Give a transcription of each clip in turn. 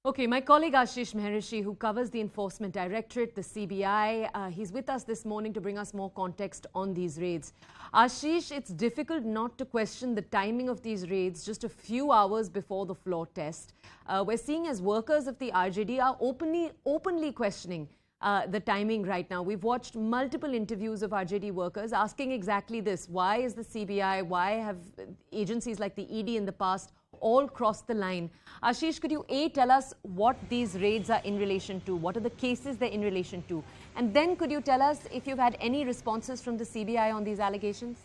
Okay, my colleague Ashish Maharishi, who covers the Enforcement Directorate, the CBI, he's with us this morning to bring us more context on these raids. Ashish, it's difficult not to question the timing of these raids just a few hours before the floor test. We're seeing as workers of the RJD are openly questioning the timing right now. We've watched multiple interviews of RJD workers asking exactly this. Why is the CBI, why have agencies like the ED in the past all crossed the line? Ashish, could you tell us what these raids are in relation to? What are the cases they're in relation to? And then could you tell us if you've had any responses from the CBI on these allegations?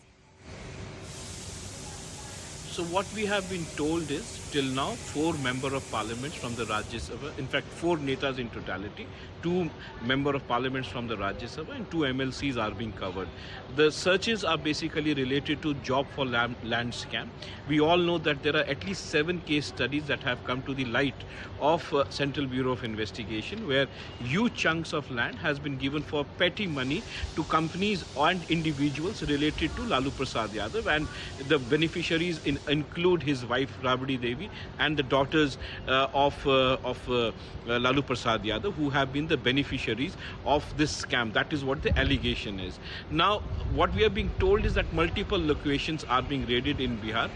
So what we have been told is, till now, 4 Member of Parliaments from the Rajya Sabha, in fact 4 Netas in totality, 2 Member of Parliaments from the Rajya Sabha and 2 MLCs are being covered. The searches are basically related to job for land scam. We all know that there are at least 7 case studies that have come to the light of Central Bureau of Investigation, where huge chunks of land has been given for petty money to companies and individuals related to Lalu Prasad Yadav, and the beneficiaries include his wife Rabdi Devi and the daughters of Lalu Prasad Yadav, who have been the beneficiaries of this scam. That is what the allegation is. Now, what we are being told is that multiple locations are being raided in Bihar.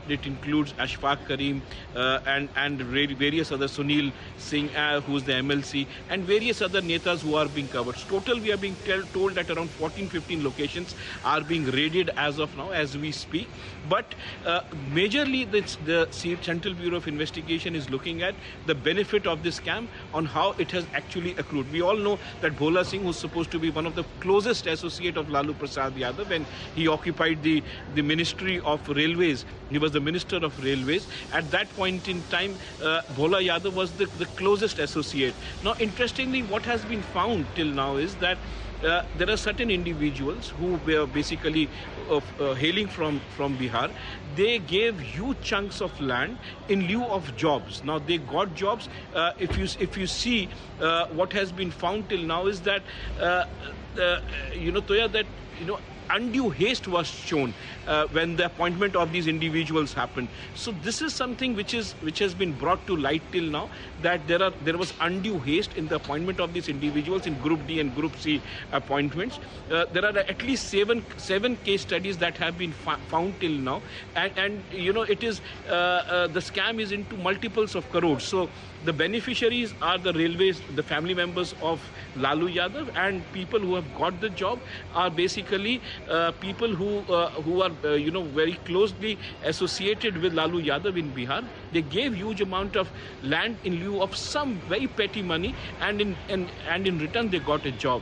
It includes Ashfaq Karim and various other, Sunil Singh, who's the MLC, and various other netas who are being covered. Total, we are being told that around 14-15 locations are being raided as of now, as we speak. But majorly, the Central Bureau of Investigation is looking at the benefit of this scam, on how it has actually accrued. We all know that Bhola Singh, who's supposed to be one of the closest associate of Lalu Prasad Yadav, when he occupied the Ministry of Railways, he was the Minister of Railways. At that point in time, Bhola Yadav was the closest associate. Now, interestingly, what has been found till now is that there are certain individuals who were basically hailing from Bihar. They gave huge chunks of land in lieu of jobs. Now they got jobs. If you see what has been found till now is that Toya, that undue haste was shown when the appointment of these individuals happened. So this is something which has been brought to light till now, that there was undue haste in the appointment of these individuals in Group D and Group C appointments. There are at least seven case studies that have been found till now, and it is the scam is into multiples of crores. So the beneficiaries are the railways, the family members of Lalu Yadav, and people who have got the job are basically people who are very closely associated with Lalu Yadav in Bihar. They gave huge amount of land in lieu of some very petty money, and in return they got a job.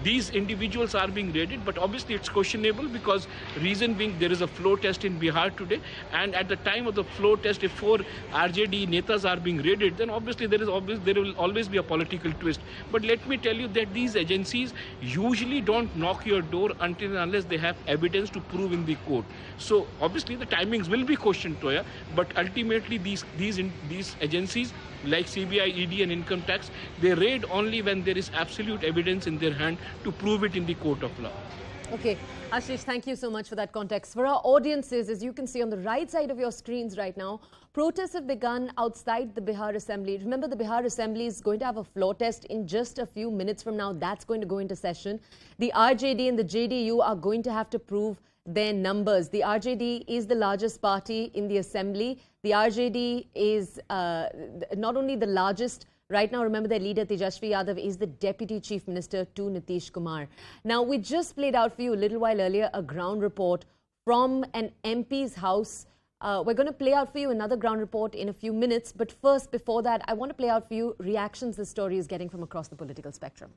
These individuals are being raided, but obviously it's questionable, because reason being, there is a floor test in Bihar today, and at the time of the floor test, if 4 RJD netas are being raided, then obviously there will always be a political twist. But let me tell you that these agencies usually don't knock your door until and unless they have evidence to prove in the court. So obviously the timings will be questioned, Toya, but ultimately these agencies like CBI, ED and Income Tax, they raid only when there is absolute evidence in their hand to prove it in the court of law. Okay, Ashish, thank you so much for that context. For our audiences, as you can see on the right side of your screens right now, protests have begun outside the Bihar Assembly. Remember, the Bihar Assembly is going to have a floor test in just a few minutes from now. That's going to go into session. The RJD and the JDU are going to have to prove their numbers. The RJD is the largest party in the Assembly. The RJD is not only the largest. Right now, remember, their leader, Tejaswiyadav, is the Deputy Chief Minister to Nitishkumar. Now, we just played out for you a little while earlier a ground report from an MP's house. We're going to play out for you another ground report in a few minutes. But first, before that, I want to play out for you reactions this story is getting from across the political spectrum.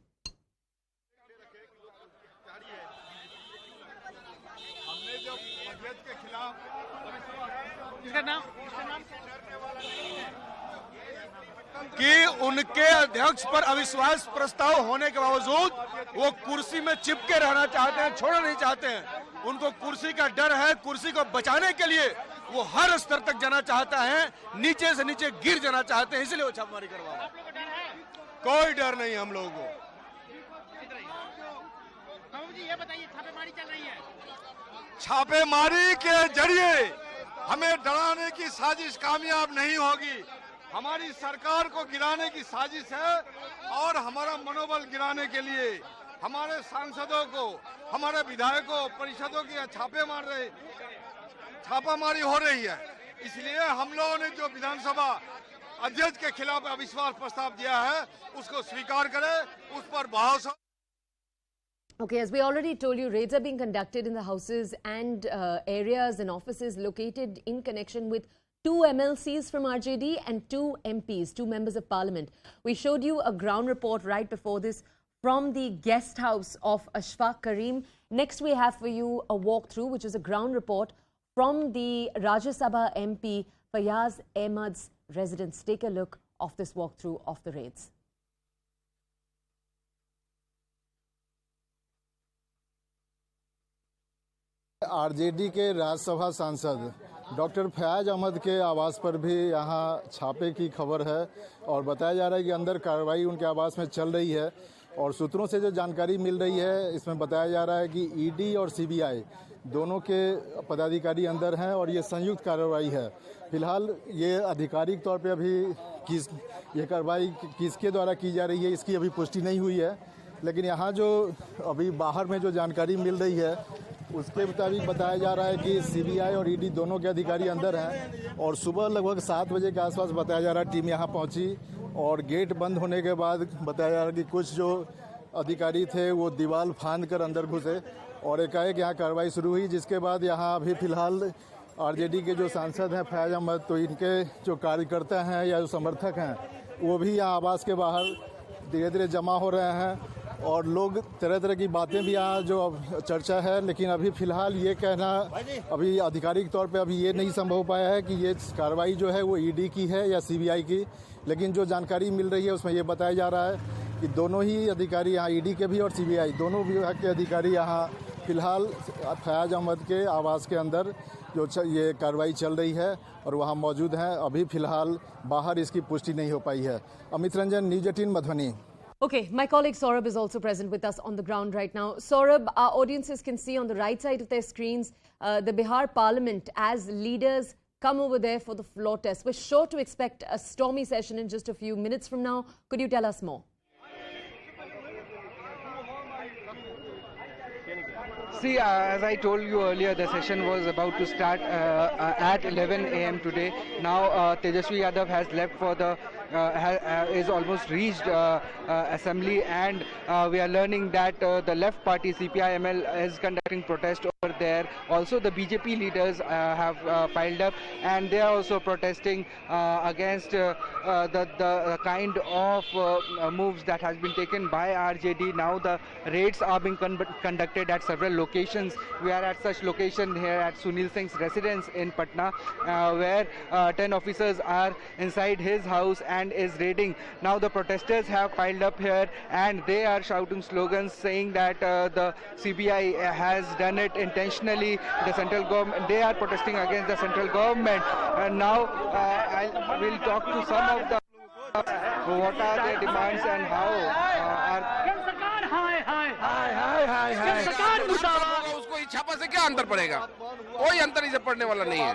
कि उनके अध्यक्ष पर अविश्वास प्रस्ताव होने के बावजूद वो कुर्सी में चिपके रहना चाहते हैं, छोड़ना नहीं चाहते हैं। उनको कुर्सी का डर है। कुर्सी को बचाने के लिए वो हर स्तर तक जाना चाहता है, नीचे से नीचे गिर जाना चाहते हैं, इसलिए वो छापेमारी करवा रहे हैं। कोई डर नहीं हम लोगों को। ये बताइए, छापेमारी चल रही है। छापेमारी के जरिए हमें डराने की साजिश कामयाब नहीं होगी। हमारी सरकार को गिराने की साजिश है और हमारा मनोबल गिराने के लिए हमारे सांसदों को, हमारे विधायकों, परिषदों की छापामारी हो रही है। इसलिए हम लोगों ने जो विधानसभा अध्यक्ष के खिलाफ अविश्वास प्रस्ताव दिया है उसको स्वीकार करें, उस पर बहस हो। Okay, as we already told you, raids are being conducted in the houses and areas and offices located in connection with 2 MLCs from RJD and 2 MPs, 2 members of parliament. We showed you a ground report right before this from the guest house of Ashfaq Karim. Next, we have for you a walkthrough, which is a ground report from the Rajya Sabha MP Fayaz Ahmad's residence. Take a look of this walkthrough of the raids. RJD के राज्यसभा सांसद doctor Fayaz Ahmad के आवास पर भी यहाँ छापे की खबर है और बताया जा रहा है कि अंदर कार्रवाई उनके आवास में चल रही है। और सूत्रों से जो जानकारी मिल रही है इसमें बताया जा रहा है कि ईडी और सीबीआई दोनों के पदाधिकारी अंदर हैं और ये संयुक्त कार्रवाई है। फिलहाल ये आधिकारिक तौर पे अभी ये कार्रवाई किसके द्वारा की जा रही है इसकी अभी पुष्टि नहीं हुई है, लेकिन यहाँ जो अभी बाहर में जो जानकारी मिल रही है उसके मुताबिक बताया जा रहा है कि सीबीआई और ईडी दोनों के अधिकारी अंदर हैं और सुबह लगभग 7 बजे के आसपास बताया जा रहा है टीम यहाँ पहुँची और गेट बंद होने के बाद बताया जा रहा है कि कुछ जो अधिकारी थे वो दीवार फांद कर अंदर घुसे और एकाएक यहाँ कार्रवाई शुरू हुई, जिसके बाद यहाँ अभी फिलहाल आरजेडी के जो सांसद हैं फयाज अहमद, तो इनके जो कार्यकर्ता हैं या जो समर्थक हैं वो भी यहाँ आवास के बाहर धीरे धीरे जमा हो रहे हैं और लोग तरह तरह की बातें भी यहाँ जो चर्चा है। लेकिन अभी फ़िलहाल ये कहना अभी आधिकारिक तौर पे अभी ये नहीं संभव हो पाया है कि ये कार्रवाई जो है वो ईडी की है या सीबीआई की, लेकिन जो जानकारी मिल रही है उसमें ये बताया जा रहा है कि दोनों ही अधिकारी यहाँ ईडी के भी और सीबीआई दोनों विभाग के अधिकारी यहाँ फ़िलहाल फयाज अहमद के आवास के अंदर जो ये कार्रवाई चल रही है और वहाँ मौजूद हैं। अभी फ़िलहाल बाहर इसकी पुष्टि नहीं हो पाई है। Amit Ranjan, news 18 Madhubani. Okay, my colleague Saurabh is also present with us on the ground right now. Saurabh, our audiences can see on the right side of their screens the Bihar Parliament as leaders come over there for the floor test. We're sure to expect a stormy session in just a few minutes from now. Could you tell us more? See, as I told you earlier, the session was about to start at 11 a.m. today. Now, Tejaswiyadav has left for the is almost reached assembly, and we are learning that the left party CPI-ML is conducting protest over there. Also, the BJP leaders have piled up, and they are also protesting against the kind of moves that has been taken by RJD. Now, the raids are being conducted at several locations. We are at such location here at Sunil Singh's residence in Patna, where 10 officers are inside his house and is raiding. Now the protesters have piled up here and they are shouting slogans saying that the CBI has done it intentionally. The central government, they are protesting against the central government. And now I will talk to some of the what are their demands and how उसको छापा से क्या अंतर पड़ेगा? कोई अंतर इसे पड़ने वाला नहीं है।